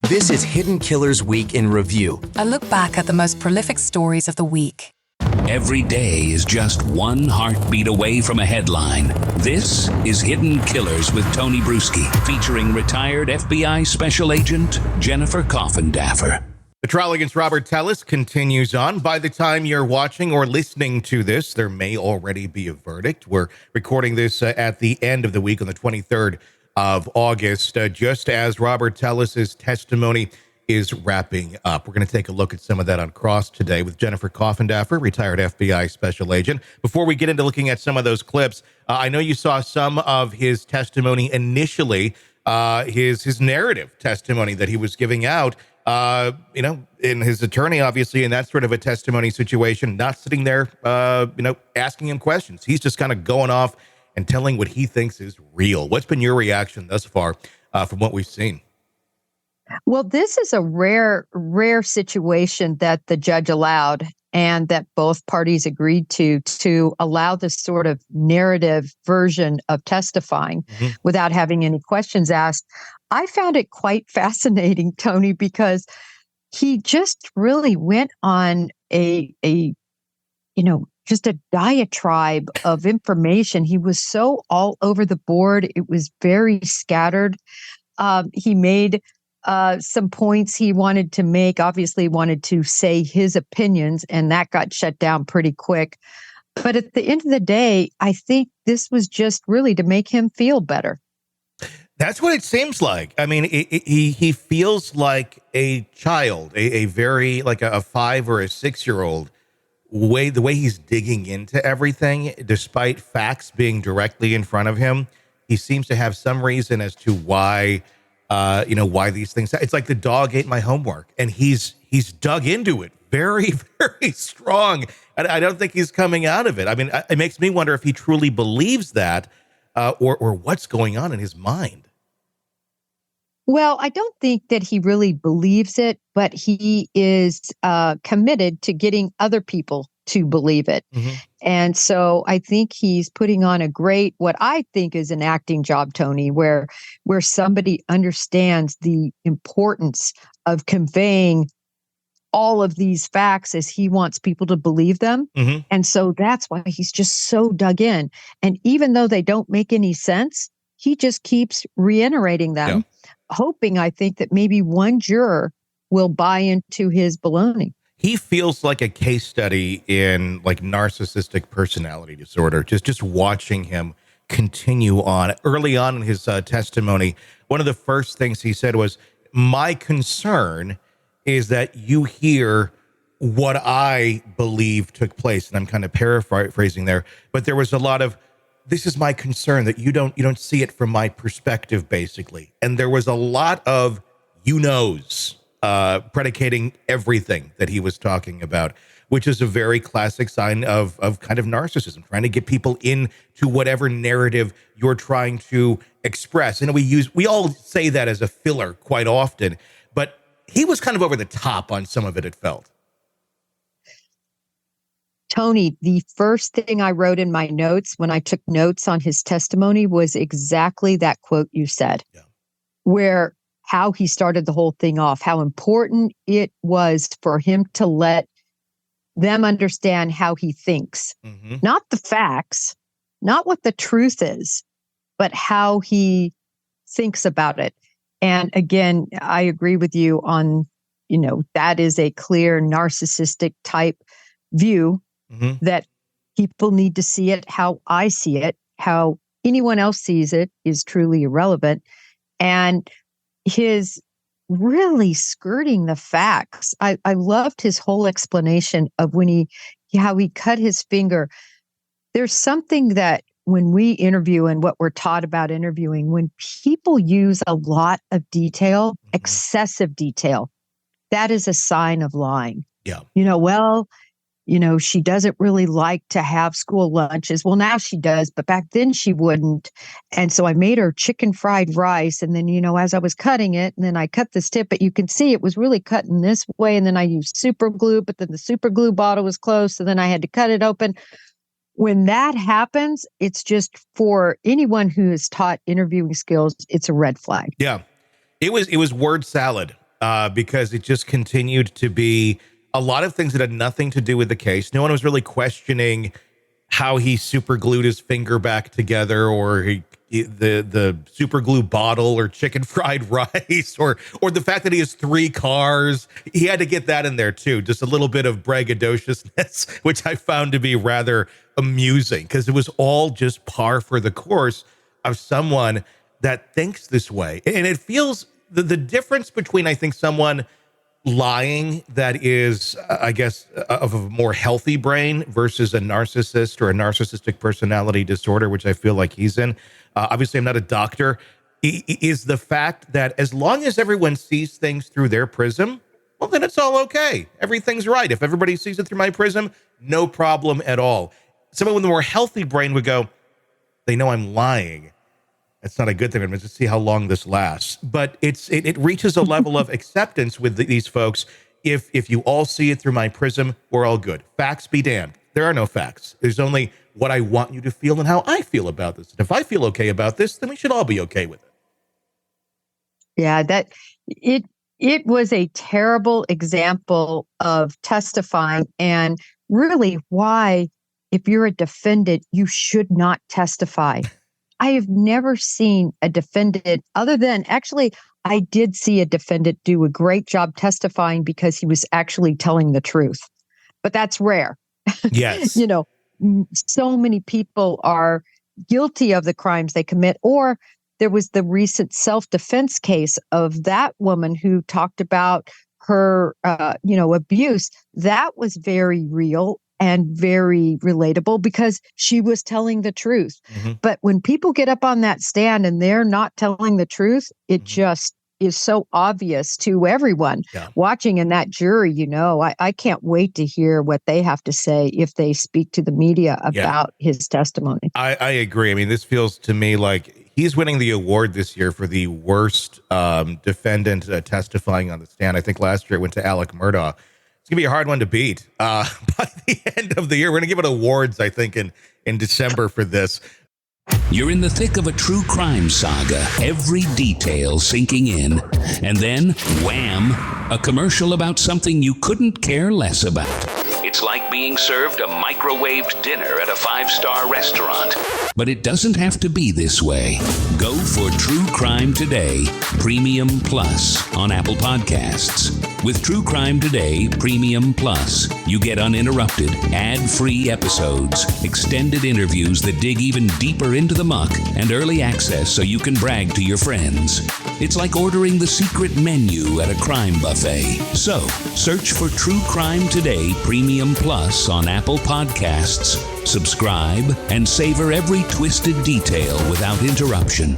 This is Hidden Killers Week in Review. A look back at the most prolific stories of the week. Every day is just one heartbeat away from a headline. This is Hidden Killers with Tony Brueski, featuring retired FBI Special Agent Jennifer Coffindaffer. The trial against Robert Tellis continues on. By the time you're watching or listening to this, there may already be a verdict. We're recording this at the end of the week on the 23rd of August, just as Robert Tellis's testimony is wrapping up. We're going to take a look at some of that on Cross today with Jennifer Coffindaffer, retired FBI Special Agent. Before we get into looking at some of those clips, I know you saw some of his testimony initially, his narrative testimony that he was giving out. In his attorney, obviously, in that sort of a testimony situation, not sitting there, asking him questions. He's just kind of going off and telling what he thinks is real. What's been your reaction thus far from what we've seen? Well, this is a rare situation that the judge allowed and that both parties agreed to allow this sort of narrative version of testifying without having any questions asked. I found it quite fascinating, Tony, because he just really went on just a diatribe of information. He was so all over the board. It was very scattered. He made some points he wanted to make, obviously wanted to say his opinions, and that got shut down pretty quick. But at the end of the day, I think this was just really to make him feel better. That's what it seems like. I mean, he feels like a child, a very like a 5 or a 6-year-old. The way he's digging into everything, despite facts being directly in front of him, he seems to have some reason as to why these things. It's like the dog ate my homework, and he's dug into it very, very strong. And I don't think he's coming out of it. I mean, it makes me wonder if he truly believes that, or what's going on in his mind. Well, I don't think that he really believes it, but he is committed to getting other people to believe it. And so I think he's putting on what I think is an acting job, Tony, where somebody understands the importance of conveying all of these facts as he wants people to believe them. And so that's why he's just so dug in. And even though they don't make any sense, he just keeps reiterating them. Yeah. Hoping, I think, that maybe one juror will buy into his baloney. He feels like a case study in like narcissistic personality disorder. Just watching him continue on. Early on in his testimony, one of the first things he said was, "My concern is that you hear what I believe took place." And I'm kind of paraphrasing there, but there was a lot of, "This is my concern that you don't see it from my perspective," basically. And there was a lot of knows predicating everything that he was talking about, which is a very classic sign of kind of narcissism, trying to get people into whatever narrative you're trying to express. And we all say that as a filler quite often, but he was kind of over the top on some of it, it felt. Tony, the first thing I wrote in my notes when I took notes on his testimony was exactly that quote you said, where how he started the whole thing off, how important it was for him to let them understand how he thinks, not the facts, not what the truth is, but how he thinks about it. And again, I agree with you on, that is a clear narcissistic type view. That people need to see it how I see it. How anyone else sees it is truly irrelevant. And his really skirting the facts. I loved his whole explanation of how he cut his finger. There's something that when we interview and what we're taught about interviewing, when people use a lot of detail, excessive detail, that is a sign of lying. Yeah. She doesn't really like to have school lunches. Well, now she does, but back then she wouldn't. And so I made her chicken fried rice. And then, as I was cutting it, and then I cut this tip, but you can see it was really cutting this way. And then I used super glue, but then the super glue bottle was closed. So then I had to cut it open. When that happens, it's just for anyone who is taught interviewing skills, it's a red flag. Yeah. It was word salad. because it just continued to be a lot of things that had nothing to do with the case. No one was really questioning how he super glued his finger back together, or the super glue bottle, or chicken fried rice, or the fact that he has 3 cars. He had to get that in there too. Just a little bit of braggadociousness, which I found to be rather amusing, because it was all just par for the course of someone that thinks this way. And it feels the difference between, I think, someone lying that is, I guess, of a more healthy brain versus a narcissist or a narcissistic personality disorder, which I feel like he's in. Obviously, I'm not a doctor. Is the fact that as long as everyone sees things through their prism, well, then it's all okay. Everything's right. If everybody sees it through my prism, no problem at all. Someone with a more healthy brain would go, they know I'm lying. That's not a good thing. I'm going to see how long this lasts. But it reaches a level of acceptance with these folks. If you all see it through my prism, we're all good. Facts be damned. There are no facts. There's only what I want you to feel and how I feel about this. And if I feel okay about this, then we should all be okay with it. Yeah, it was a terrible example of testifying, and really why, if you're a defendant, you should not testify. I have never seen a defendant, other than, actually, I did see a defendant do a great job testifying because he was actually telling the truth. But that's rare. Yes. So many people are guilty of the crimes they commit. Or there was the recent self-defense case of that woman who talked about her, abuse. That was very real and very relatable because she was telling the truth. Mm-hmm. But when people get up on that stand and they're not telling the truth, it just is so obvious to everyone watching. In that jury, I can't wait to hear what they have to say if they speak to the media about his testimony. I agree. I mean, this feels to me like he's winning the award this year for the worst defendant testifying on the stand. I think last year it went to Alec Murdaugh. It's going to be a hard one to beat by the end of the year. We're going to give it awards, I think, in December for this. You're in the thick of a true crime saga, every detail sinking in. And then, wham, a commercial about something you couldn't care less about. It's like being served a microwaved dinner at a 5-star restaurant. But it doesn't have to be this way. Go for True Crime Today Premium Plus on Apple Podcasts. With True Crime Today Premium Plus, you get uninterrupted, ad-free episodes, extended interviews that dig even deeper into the muck, and early access so you can brag to your friends. It's like ordering the secret menu at a crime buffet. So, search for True Crime Today Premium Plus on Apple Podcasts, subscribe, and savor every twisted detail without interruption.